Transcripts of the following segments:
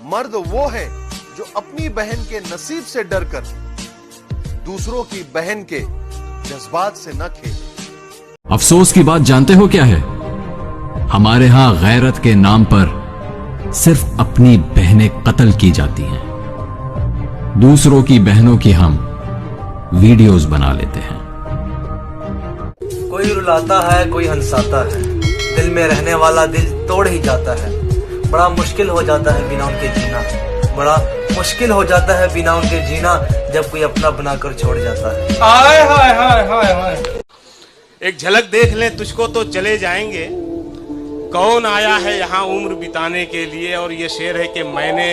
मर्द वो है जो अपनी बहन के नसीब से डरकर दूसरों की बहन के जज्बात से न खेले। अफसोस की बात जानते हो क्या है? हमारे यहां गैरत के नाम पर सिर्फ अपनी बहनें कत्ल की जाती हैं। दूसरों की बहनों की हम वीडियोस बना लेते हैं। कोई रुलाता है, कोई हंसाता है, दिल में रहने वाला दिल तोड़ ही जाता है। बड़ा मुश्किल हो जाता है बिना उनके जीना, बड़ा मुश्किल हो जाता है बिना उनके जीना, जब कोई अपना बनाकर छोड़ जाता है। हाय हाय हाय हाय हाय। एक झलक देख लें तुझको तो चले जाएंगे, कौन आया है यहाँ उम्र बिताने के लिए। और ये शेर है कि मैंने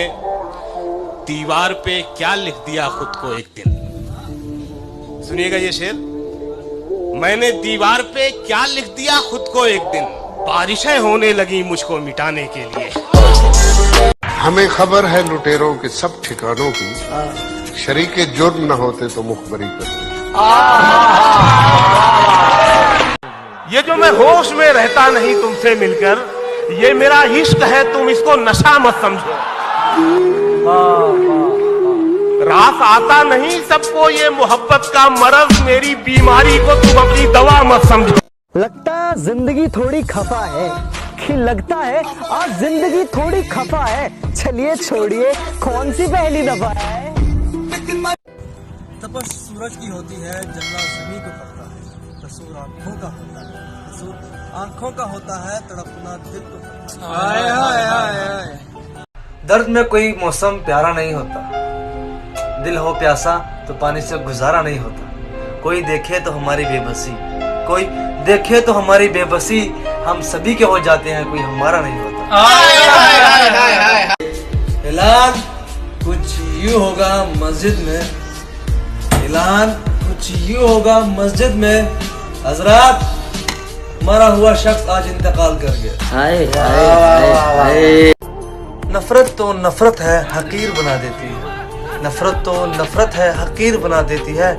दीवार पे क्या लिख दिया खुद को एक दिन। सुनिएगा ये शेर, मैंने दीवार पे क्या लिख दिया खुद को एक दिन, बारिशें होने लगी मुझको मिटाने के लिए। हमें खबर है लुटेरों के सब ठिकानों की, शरीके जुर्म न होते तो मुखबरी करते। ये जो मैं होश में रहता नहीं तुमसे मिलकर, ये मेरा इश्क है, तुम इसको नशा मत समझो। रास आता नहीं सबको ये मोहब्बत का मर्ज, मेरी बीमारी को तुम अपनी दवा मत समझो। लगता जिंदगी थोड़ी खफा है कि लगता है आज जिंदगी थोड़ी खफा है। चलिए छोड़िए कौन सी पहली दफा है। तपस सूरज की होती है, जलना ज़मीं को करता है। कसूर आंखों का होता है, कसूर आंखों का होता है, तड़पना दिल को करता है। हाय हाय हाय हाय। दर्द में कोई मौसम प्यारा नहीं होता, दिल हो प्यासा तो पानी से गुजारा नहीं होता। कोई देखे तो हमारी बेबसी, कोई देखे तो हमारी बेबसी, हम सभी के हो जाते हैं, कोई हमारा नहीं होता। ऐलान कुछ यूं होगा मस्जिद में, ऐलान कुछ यूं होगा मस्जिद में, हजरात मरा हुआ शख्स आज इंतकाल कर गया। हाय हाय हाय। नफरत तो नफरत है, हकीर बना देती है। नफरत तो नफरत है, हकीर बना देती है।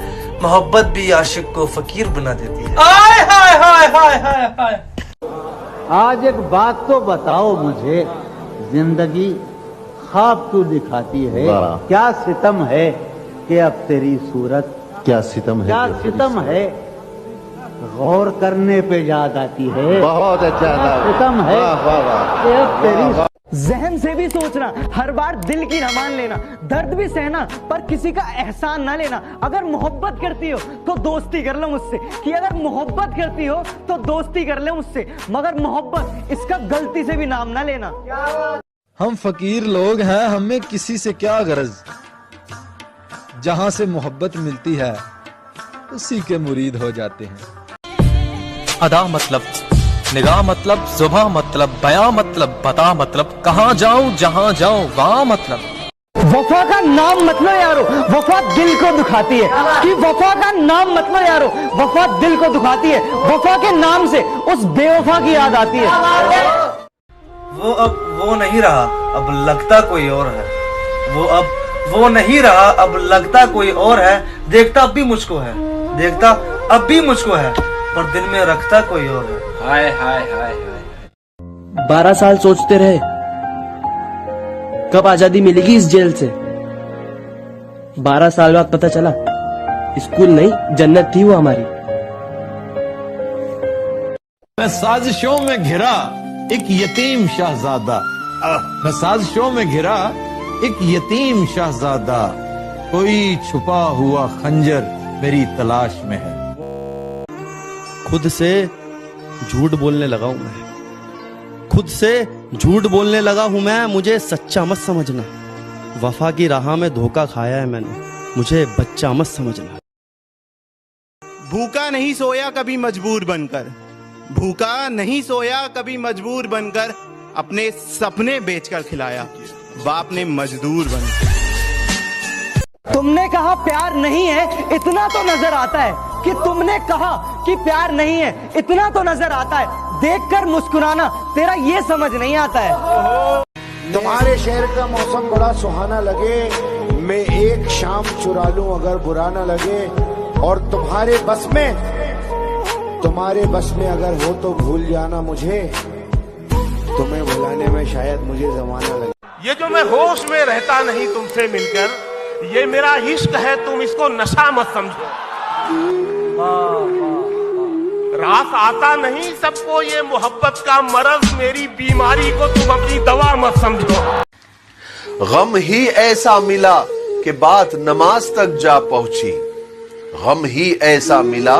मोहब्बत भी आशिक को फकीर बना देती है। हाय हाय हाय हाय हाय हाय। आज एक बात तो बताओ मुझे, जिंदगी ख्वाब तू दिखाती है, क्या सितम है कि अब तेरी सूरत, क्या सितम है, क्या सितम है गौर करने पे याद आती है। बहुत अच्छा सितम है कि अब तेरी। जहन से भी सोचना, हर बार दिल की न मान लेना, दर्द भी सहना पर किसी का एहसान ना लेना। अगर मोहब्बत करती हो तो दोस्ती कर लो मुझसे, कि अगर मोहब्बत करती हो तो दोस्ती कर ले मुझसे, मगर मोहब्बत इसका गलती से भी नाम ना लेना। हम फकीर लोग हैं, हमें किसी से क्या गरज, जहां से मोहब्बत मिलती है उसी के मुरीद हो जाते हैं। अदा मतलब, निगाह मतलब, जुबां मतलब, बयां मतलब, बता मतलब, कहां जाऊं जहां जाऊं वहां मतलब। वफा का नाम मत लो यारो, वफा दिल को दुखाती है। कि वफा का नाम मत लो यारो, वफा दिल को दुखाती है। वफा के नाम से उस बेवफा की याद आती है। वो अब वो नहीं रहा, अब लगता कोई और है। वो अब वो नहीं रहा, अब लगता कोई और है। देखता अब भी मुझको है, देखता अब भी मुझको है, पर दिल में रखता कोई और है। हाय हाय हाय हाय। 12 साल सोचते रहे कब आजादी मिलेगी इस जेल से। 12 साल बाद पता चला स्कूल नहीं जन्नत थी वो हमारी। मैं साजिशों में घिरा एक यतीम शाहजादा, मैं साजिशों में घिरा एक यतीम शाहजादा, कोई छुपा हुआ खंजर मेरी तलाश में है। खुद से झूठ बोलने लगा हूं मैं, खुद से झूठ बोलने लगा हूं मैं। मुझे सच्चा मत समझना, वफा की राह में धोखा खाया है मैंने, मुझे बच्चा मत समझना। भूखा नहीं सोया कभी मजबूर बनकर, भूखा नहीं सोया कभी मजबूर बनकर, अपने सपने बेचकर खिलाया बाप ने मजदूर बनकर। तुमने कहा प्यार नहीं है, इतना तो नजर आता है। कि तुमने कहा कि प्यार नहीं है, इतना तो नजर आता है। देखकर मुस्कुराना तेरा ये समझ नहीं आता है। तुम्हारे शहर का मौसम बड़ा सुहाना लगे, मैं एक शाम चुरा लूं अगर बुरा ना लगे। और तुम्हारे बस में अगर हो तो भूल जाना मुझे, तुम्हें भुलाने में शायद मुझे जमाना लगे। ये जो मैं होश में रहता नहीं तुमसे मिलकर, ये मेरा इश्क है, तुम इसको नशा मत समझो। रास आता नहीं सबको ये मोहब्बत का मरज, मेरी बीमारी को तुम अपनी दवा मत समझो। गम ही ऐसा मिला कि बात नमाज तक जा पहुंची, गम ही ऐसा मिला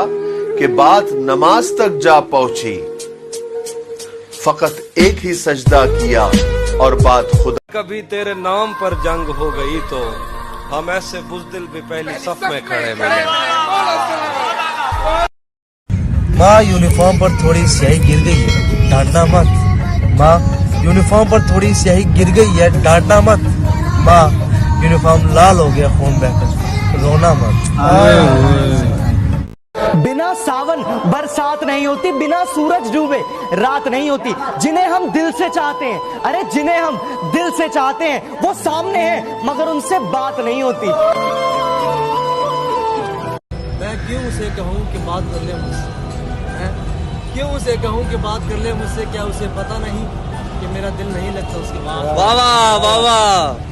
कि बात नमाज तक जा पहुंची, फकत एक ही सजदा किया और बात खुदा। कभी तेरे नाम पर जंग हो गई तो हम ऐसे बुज़दिल भी पहली सफ में खड़े मिले। माँ यूनिफॉर्म पर थोड़ी स्याही गिर गई है, डांटना मत। माँ यूनिफॉर्म पर थोड़ी स्याही गिर गई है, डांटना मत। माँ यूनिफॉर्म लाल हो गया खून बहकर, रोना मत। बिना सावन बरसात नहीं होती, बिना सूरज डूबे रात नहीं होती। जिन्हें हम दिल से चाहते हैं, अरे जिन्हें हम दिल से चाहते हैं वो सामने हैं, मगर उनसे बात नहीं होती। मैं क्यों उसे कहूँ कि बात कर ले मुझसे, क्यों उसे कहूँ कि बात कर ले मुझसे, क्या उसे पता नहीं कि मेरा दिल नहीं लगता उसके बाद। वाह वाह वाह वाह।